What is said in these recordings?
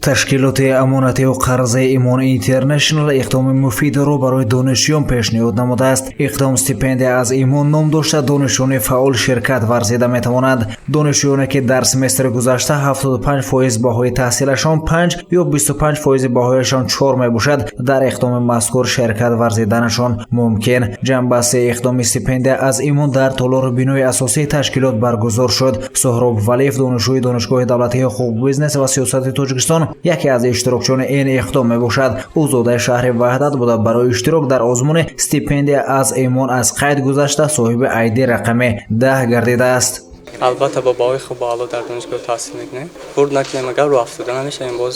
ташкилоти амонатию қарзи Имон Интернешнл иқдоми муфидро барои донишҷӯён пешниҳод намудааст. Иқдом стипендия аз Имон ном дошта донишҷӯёни фаъол ширкат варзида метавонанд. Донишҷӯёне ки дар семестри гузашта 75% баҳои таҳсилашон 5 ё 25% баҳояшон 4 мебошад, дар иқдоми мазкур ширкат варзиданашон мумкин. ҷанбасти иқдоми стипендия аз Имон дар толори бинои асосии ташкилот баргузор шуд. Суҳроб Валиев, донишҷӯи Донишгоҳи давлатии ҳуқуқ, бизнес ва сиёсати Тоҷикистон, яке аз иштирокчиёни ин иқдом мебошад. Ӯ зодаи шаҳри Ваҳдат буда барои иштирок дар озмуни стипендия аз Имон аз қайд гузашта соҳиби айди рақами 10 гардидааст. албатта бо баҳои хуб ва аъло дар донишгоҳ таҳсил мекунем. Бурд накунем, агар роҳ афзуда намешавем, боз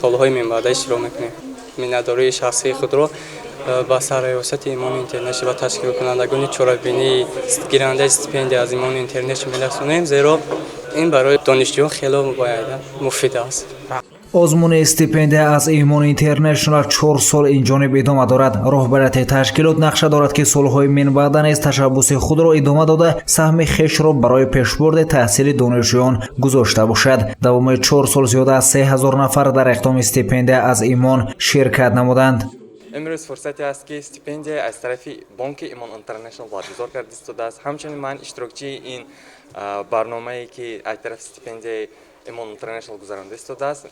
солҳои минбаъда иштирок мекунем. миннатдории шахсии худро ба сарраёсати Имон Интернешнл ва ташкилкунандагони чорабинии гирандаи стипендия аз Имон Интернешнл мерасонем, зеро ин барои донишҷӯён хело муфид аст. озмуни стипендия аз Имон Интернешнл 4 сол инҷониб идома дорад. роҳбарияти ташкилот нақша дорад ки солҳои минбаъда низ ташаббуси худро идома дода саҳми хешро барои пешбурди таҳсили донишҷӯён гузошта бошад. давоми 4 сол зиёда аз 3000 нафар дар иқдоми стипендия аз Имон ширкат намуданд. امروز فرصتی است که استیپندیا از طرف بانک ایمان اینترنشنال برگزار کرده است. همچنین من اشتراکچی این برنامه‌ای که از طرف استیپندیا ایمان اینترنشنال گذرانده است.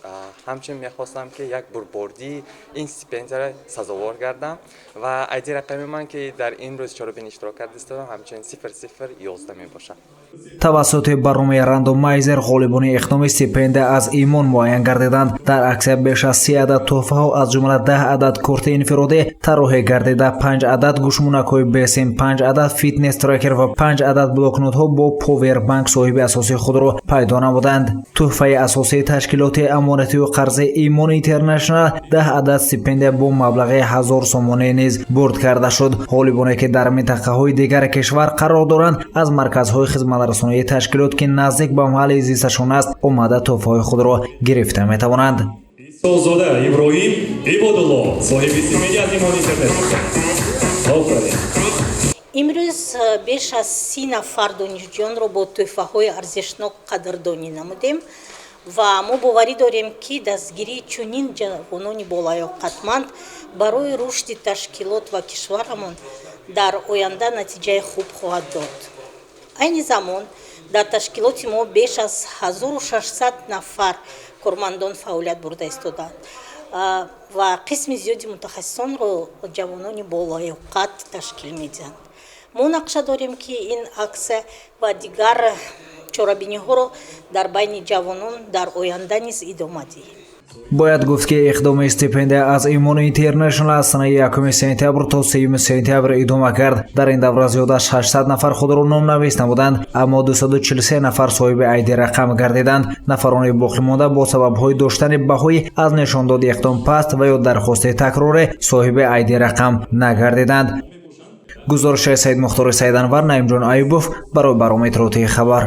همچنین می‌خواستم که یک بربردی این استیپندیا را سازوار گردم و ایدی رقم من که در این روز چاربین اشتراک کرده است همچنین 0011 میباشد. тавассути барномаи рандомайзер ғолибони иқдоми стипендия аз Имон муайян гардиданд. дар аксия беш аз 30 адад тӯҳфаҳо аз ҷумла 10 адад курти инфиродӣ тарроҳӣ гардида, 5 адад гӯшмунакҳои бесим, 5 адад фитнес трекер ва 5 адад блокнотҳо бо повербанк соҳиби асосии худро пайдо намуданд. тӯҳфаи асосии ташкилоти амонатию қарзи Имон Интернешнл 10 адад стипендия бо маблағи 1000 сомонӣ низ бурд карда шуд. ғолибоне ки дар минтақаҳои дигари кишвар қарор доранд, аз марказҳои хизматрасонии ташкилот ки наздик ба маҳалли зисташон аст омада тӯҳфаҳои худро гирифта метавонанд. Солзода Иброҳим Ибодулло, соҳиби стипендия аз Имон Интернешнл. имрӯз беш аз 30 нафар донишҷӯёнро бо тӯҳфаҳои арзишнок қадрдонӣ намудем ва мо боварӣ дорем ки дастгирии чунин ҷавонони болаёқатманд барои рушди ташкилот ва кишварамон дар оянда натиҷаи хуб хоҳад дод. айни замон дар ташкилоти мо беш аз 1600 нафар кормандон фаъолият бурда истоданд ва қисми зиёди мутахассисонро ҷавонони болаёқат ташкил медиҳанд. мо нақша дорем ки ин аксия ва дигар чорабиниҳоро дар байни ҷавонон дар оянда низ идома диҳем. бояд гуфт ки иқдоми стипендия аз Имон Интернешнл аз санаи 1 сентябр то 3 сентябр идома кард. дар ин давра зиёда аз 600 нафар худро номнавис намуданд, аммо 243 нафар соҳиби айди рақам гардиданд. нафарони боқимонда бо сабабҳои доштани баҳои аз нишондоди иқдом паст ва ё дархости такроре соҳиби айди рақам нагардиданд. гузориши Саид Мухтори Саиданвар, Наимҷон Айюбов барои барномаи иттилоотии хабар.